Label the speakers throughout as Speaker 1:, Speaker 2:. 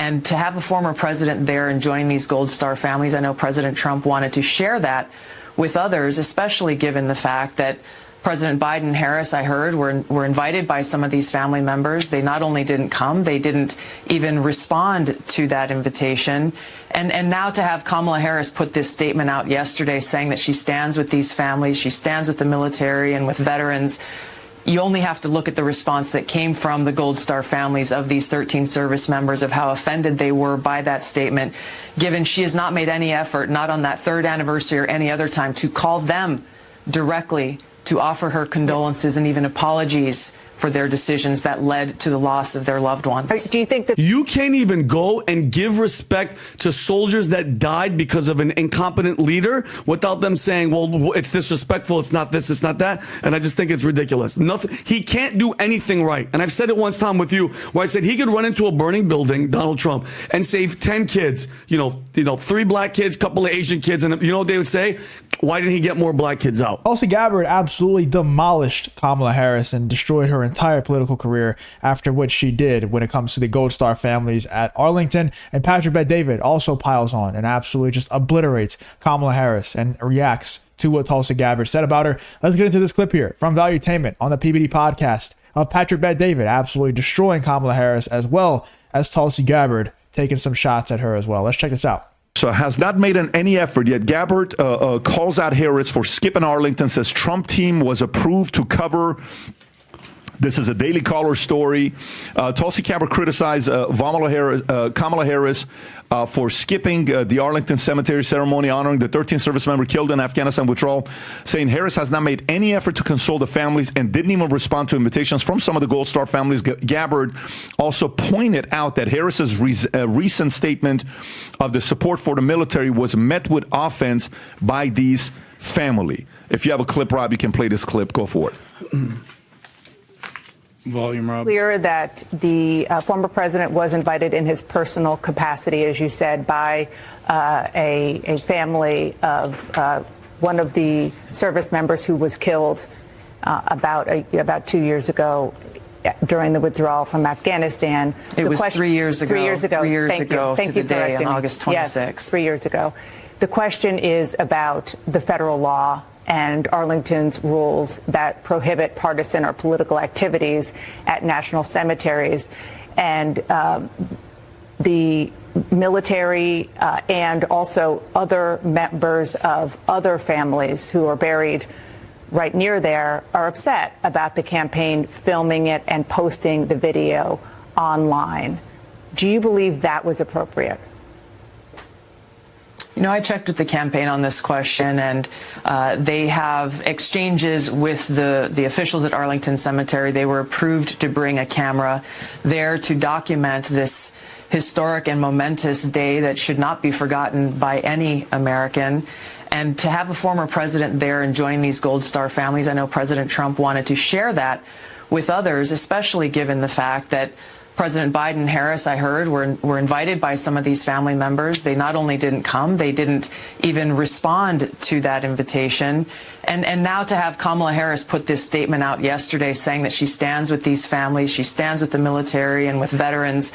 Speaker 1: And to have a former president there and joining these Gold Star families, I know President Trump wanted to share that with others, especially given the fact that President Biden and Harris, I heard, were invited by some of these family members. They not only didn't come, they didn't even respond to that invitation. And now to have Kamala Harris put this statement out yesterday saying that she stands with these families, she stands with the military and with veterans, you only have to look at the response that came from the Gold Star families of these 13 service members, of how offended they were by that statement, given she has not made any effort, not on that third anniversary or any other time, to call them directly to offer her condolences and even apologies for their decisions that led to the loss of their loved ones.
Speaker 2: Do you think that
Speaker 3: you can't even go and give respect to soldiers that died because of an incompetent leader without them saying, well, it's disrespectful, it's not this, it's not that? And I just think it's ridiculous. Nothing. He can't do anything right. And I've said it once time with you where I said he could run into a burning building, Donald Trump, and save 10 kids, 3 black kids, couple of Asian kids. And you know what they would say? Why didn't he get more black kids out?
Speaker 4: Tulsi Gabbard absolutely demolished Kamala Harris and destroyed her entire political career after what she did when it comes to the Gold Star families at Arlington. And Patrick Bet-David also piles on and absolutely just obliterates Kamala Harris and reacts to what Tulsi Gabbard said about her. Let's get into this clip here from Valuetainment on the PBD Podcast of Patrick Bet-David absolutely destroying Kamala Harris, as well as Tulsi Gabbard taking some shots at her as well. Let's check this out.
Speaker 5: So has not made any effort yet. Gabbard calls out Harris for skipping Arlington, says Trump team was approved to cover. This is a Daily Caller story. Tulsi Gabbard criticized Kamala Harris for skipping the Arlington Cemetery ceremony honoring the 13th service member killed in Afghanistan withdrawal, saying Harris has not made any effort to console the families and didn't even respond to invitations from some of the Gold Star families. Gabbard also pointed out that Harris's recent statement of the support for the military was met with offense by these family. If you have a clip, Rob, you can play this clip. Go for it.
Speaker 3: Volume, Rob.
Speaker 2: Clear that the former president was invited in his personal capacity, as you said, by a family of one of the service members who was killed about 2 years ago during the withdrawal from Afghanistan.
Speaker 1: It was 3 years ago.
Speaker 2: 3 years ago.
Speaker 1: 3 years ago
Speaker 2: Thank
Speaker 1: to
Speaker 2: you
Speaker 1: the day on
Speaker 2: correcting me.
Speaker 1: August 26th.
Speaker 2: Yes, 3 years ago. The question is about the federal law and Arlington's rules that prohibit partisan or political activities at national cemeteries. And the military and also other members of other families who are buried right near there are upset about the campaign filming it and posting the video online. Do you believe that was appropriate?
Speaker 1: I checked with the campaign on this question, and they have exchanges with the officials at Arlington Cemetery. They were approved to bring a camera there to document this historic and momentous day that should not be forgotten by any American. And to have a former president there and joining these Gold Star families, I know President Trump wanted to share that with others, especially given the fact that President Biden and Harris, I heard, were invited by some of these family members. They not only didn't come, they didn't even respond to that invitation. And now to have Kamala Harris put this statement out yesterday saying that she stands with these families, she stands with the military and with veterans,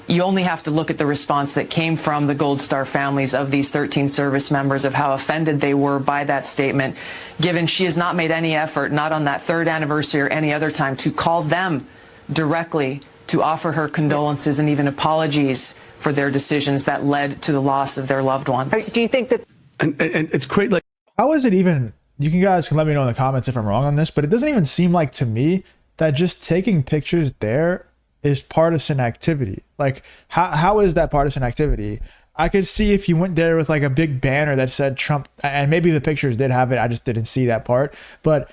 Speaker 1: you only have to look at the response that came from the Gold Star families of these 13 service members, of how offended they were by that statement, given she has not made any effort, not on that third anniversary or any other time, to call them directly to offer her condolences and even apologies for their decisions that led to the loss of their loved ones.
Speaker 2: Do you think that...
Speaker 3: And it's great. Like,
Speaker 4: how is it even... You guys can let me know in the comments if I'm wrong on this, but it doesn't even seem like to me that just taking pictures there is partisan activity. Like, how is that partisan activity? I could see if you went there with like a big banner that said Trump, and maybe the pictures did have it, I just didn't see that part, but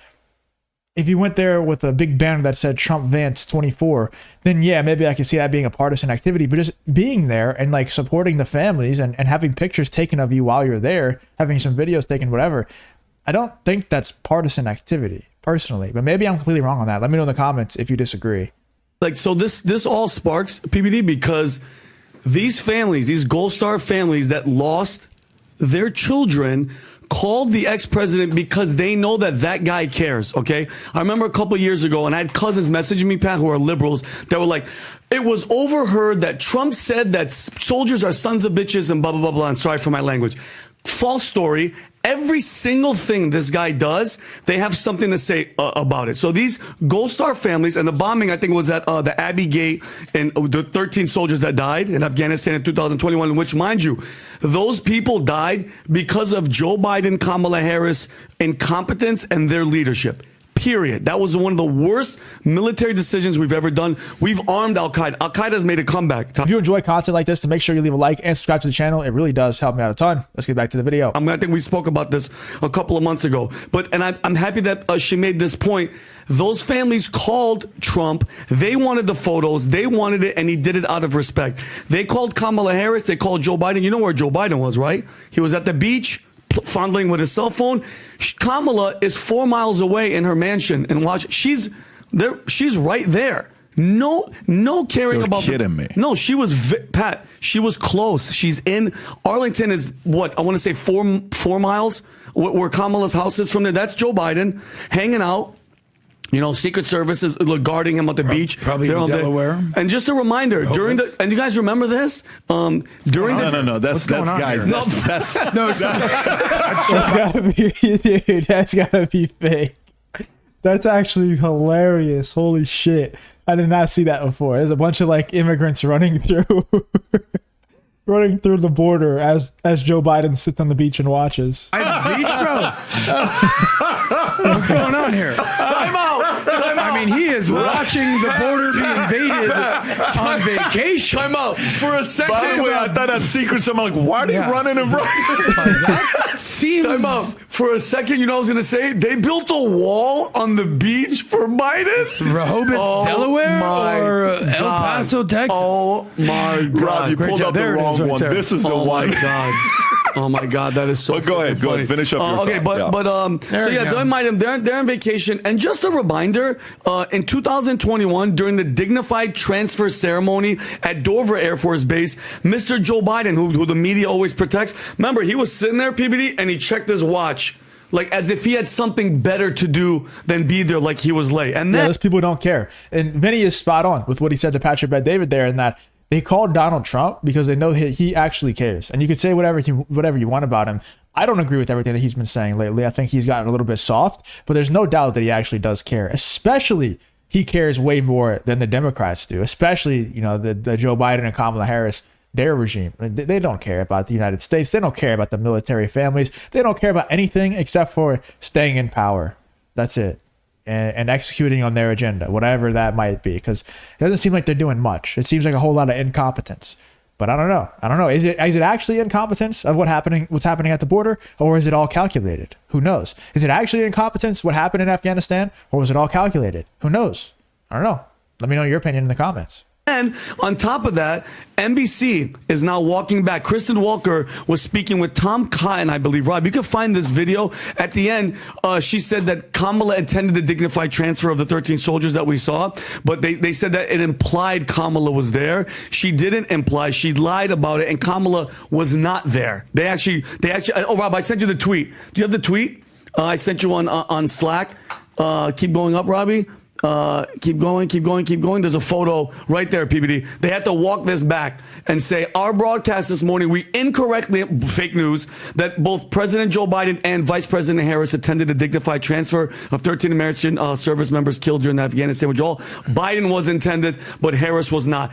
Speaker 4: if you went there with a big banner that said Trump Vance 24, then yeah, maybe I could see that being a partisan activity. But just being there and like supporting the families and having pictures taken of you while you're there, having some videos taken, whatever, I don't think that's partisan activity personally. But maybe I'm completely wrong on that. Let me know in the comments if you disagree.
Speaker 3: Like, so this all sparks PBD because these families, these Gold Star families that lost their children, called the ex-president because they know that guy cares, okay? I remember a couple years ago, and I had cousins messaging me, Pat, who are liberals, that were like, it was overheard that Trump said that soldiers are sons of bitches and blah, blah, blah, blah, and sorry for my language. False story. Every single thing this guy does, they have something to say about it. So these Gold Star families, and the bombing, I think, was at the Abbey Gate, and the 13 soldiers that died in Afghanistan in 2021, which, mind you, those people died because of Joe Biden, Kamala Harris incompetence and their leadership. Period. That was one of the worst military decisions we've ever done. We've armed Al-Qaeda. Al-Qaeda has made a comeback.
Speaker 4: If you enjoy content like this, to make sure you leave a like and subscribe to the channel. It really does help me out a ton. Let's get back to the video.
Speaker 3: I think we spoke about this a couple of months ago. And I'm happy that she made this point. Those families called Trump. They wanted the photos. They wanted it, and he did it out of respect. They called Kamala Harris. They called Joe Biden. You know where Joe Biden was, right? He was at the beach, fondling with his cell phone. Kamala is 4 miles away in her mansion and watch. She's there. She's right there. No caring about.
Speaker 5: You're kidding me.
Speaker 3: No, she was Pat. She was close. She's in Arlington. Is what I want to say 4 miles where Kamala's house is from there. That's Joe Biden hanging out. You know, Secret Service is guarding him at the beach.
Speaker 6: Probably in Delaware.
Speaker 3: And just a reminder, and you guys remember this?
Speaker 5: No, that's guys.
Speaker 6: No,
Speaker 5: That's
Speaker 4: That's gotta be, dude. That's gotta be fake. That's actually hilarious. Holy shit! I did not see that before. There's a bunch of like immigrants running through the border as Joe Biden sits on the beach and watches.
Speaker 6: Biden's beach, bro. What's going on here?
Speaker 3: Time out.
Speaker 6: I mean, he is watching the border be invaded on vacation.
Speaker 3: Time out for a second.
Speaker 5: By the way, I thought that's secret. I'm like, why are they running and running?
Speaker 6: That seems.
Speaker 3: Time out for a second. You know what I was going to say? They built a wall on the beach for Biden.
Speaker 6: Rehoboth, Delaware, or El Paso, Texas.
Speaker 3: Oh my God!
Speaker 5: Rob, you pulled up the wrong one.
Speaker 6: There.
Speaker 5: This is the one.
Speaker 3: Oh my God! Oh my God, that is so.
Speaker 5: But go ahead, finish up. Your
Speaker 3: okay,
Speaker 5: thought.
Speaker 3: don't mind them. They're on vacation, and just a reminder: in 2021, during the dignified transfer ceremony at Dover Air Force Base, Mr. Joe Biden, who the media always protects, remember he was sitting there, PBD, and he checked his watch. Like as if he had something better to do than be there, like he was late. And then
Speaker 4: those people don't care. And Vinny is spot on with what he said to Patrick Bet-David there, in that they called Donald Trump because they know he actually cares. And you could say whatever you want about him. I don't agree with everything that he's been saying lately. I think he's gotten a little bit soft, but there's no doubt that he actually does care. Especially he cares way more than the Democrats do. Especially, you know, the Joe Biden and Kamala Harris, their regime. They don't care about the United States. They don't care about the military families. They don't care about anything except for staying in power. That's it. And executing on their agenda, whatever that might be, because it doesn't seem like they're doing much. It seems like a whole lot of incompetence. But I don't know. Is it actually incompetence of what's happening at the border, or is it all calculated? Who knows? Is it actually incompetence what happened in Afghanistan, or was it all calculated? Who knows? I don't know. Let me know your opinion in the comments.
Speaker 3: And on top of that, NBC is now walking back. Kristen Walker was speaking with Tom Cotton, I believe. Rob, you can find this video. At the end, she said that Kamala attended the dignified transfer of the 13 soldiers that we saw, but they said that it implied Kamala was there. She didn't imply. She lied about it, and Kamala was not there. They actually. Oh, Rob, I sent you the tweet. Do you have the tweet? I sent you on Slack. Keep going up, Robbie. Keep going. There's a photo right there, PBD. They had to walk this back and say, our broadcast this morning, we incorrectly, fake news, that both President Joe Biden and Vice President Harris attended a dignified transfer of 13 American service members killed during the Afghanistan withdrawal. Biden was intended, but Harris was not.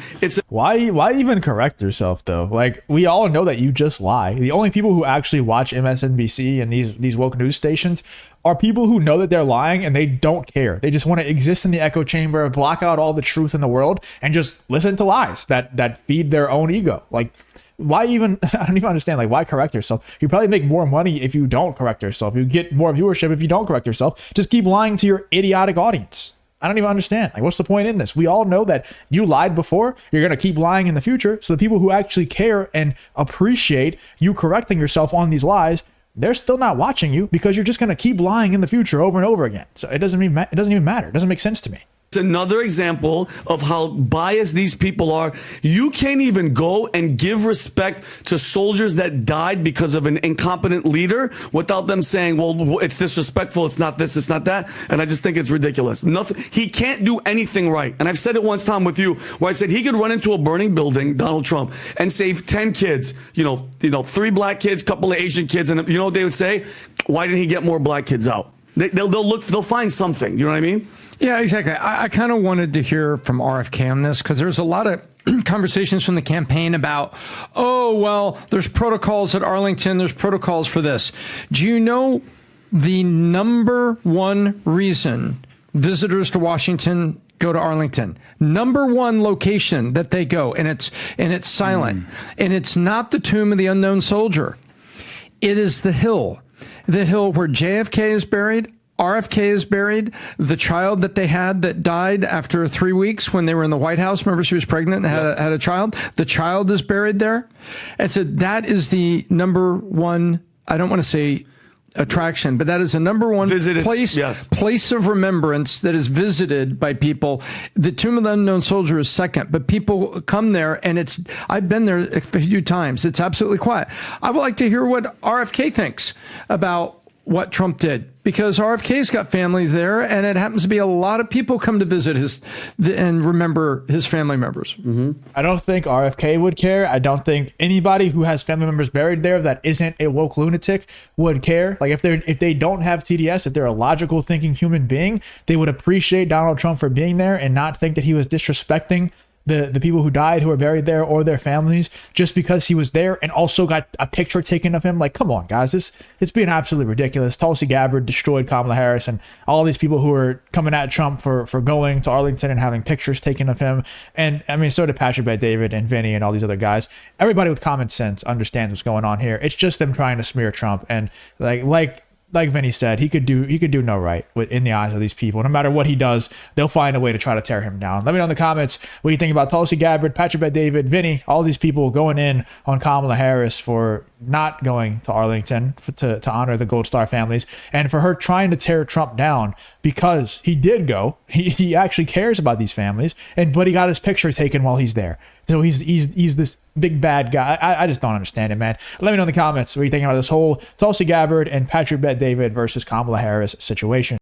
Speaker 4: Why even correct yourself, though? Like, we all know that you just lie. The only people who actually watch MSNBC and these woke news stations are people who know that they're lying and they don't care. They just want to exist in the echo chamber, block out all the truth in the world, and just listen to lies that feed their own ego. Like, why even, I don't even understand, like, why correct yourself? You probably make more money if you don't correct yourself. You get more viewership if you don't correct yourself. Just keep lying to your idiotic audience. I don't even understand. Like, what's the point in this? We all know that you lied before. You're going to keep lying in the future. So the people who actually care and appreciate you correcting yourself on these lies, they're still not watching you because you're just going to keep lying in the future over and over again. So it doesn't even matter. It doesn't make sense to me.
Speaker 3: It's another example of how biased these people are. You can't even go and give respect to soldiers that died because of an incompetent leader without them saying, well, it's disrespectful, it's not this, it's not that. And I just think it's ridiculous. Nothing. He can't do anything right. And I've said it once, Tom, with you, where I said he could run into a burning building, Donald Trump, and save 10 kids, 3 black kids, couple of Asian kids. And you know what they would say? Why didn't he get more black kids out? They'll find something. You know what I mean?
Speaker 6: Yeah, exactly. I kind of wanted to hear from RFK on this because there's a lot of conversations from the campaign about, oh, well, there's protocols at Arlington. There's protocols for this. Do you know the number one reason visitors to Washington go to Arlington? Number one location that they go, and it's silent. And it's not the tomb of the unknown soldier. It is the hill where JFK is buried, RFK is buried, the child that they had that died after 3 weeks when they were in the White House. Remember, she was pregnant and had a child. The child is buried there. And so that is the number one, I don't want to say attraction, but that is a number one place of remembrance that is visited by people. The Tomb of the Unknown Soldier is second, but people come there, and I've been there a few times. It's absolutely quiet. I would like to hear what RFK thinks about what Trump did, because RFK's got families there, and it happens to be a lot of people come to visit and remember his family members.
Speaker 4: Mm-hmm. I don't think RFK would care. I don't think anybody who has family members buried there that isn't a woke lunatic would care. Like if they don't have TDS, if they're a logical thinking human being, they would appreciate Donald Trump for being there and not think that he was disrespecting the people who died, who are buried there, or their families, just because he was there and also got a picture taken of him. Like, come on, guys, it's being absolutely ridiculous. Tulsi Gabbard destroyed Kamala Harris, and all these people who are coming at Trump for going to Arlington and having pictures taken of him. And I mean, so did Patrick Bet-David and Vinny and all these other guys. Everybody with common sense understands what's going on here. It's just them trying to smear Trump. And like Vinny said, he could do no right in the eyes of these people. No matter what he does, they'll find a way to try to tear him down. Let me know in the comments what you think about Tulsi Gabbard, Patrick Bet-David, Vinny, all these people going in on Kamala Harris for not going to Arlington to honor the Gold Star families, and for her trying to tear Trump down because he did go. He actually cares about these families, but he got his picture taken while he's there. So he's this big bad guy. I just don't understand it, man. Let me know in the comments what you think about this whole Tulsi Gabbard and Patrick Bet-David versus Kamala Harris situation.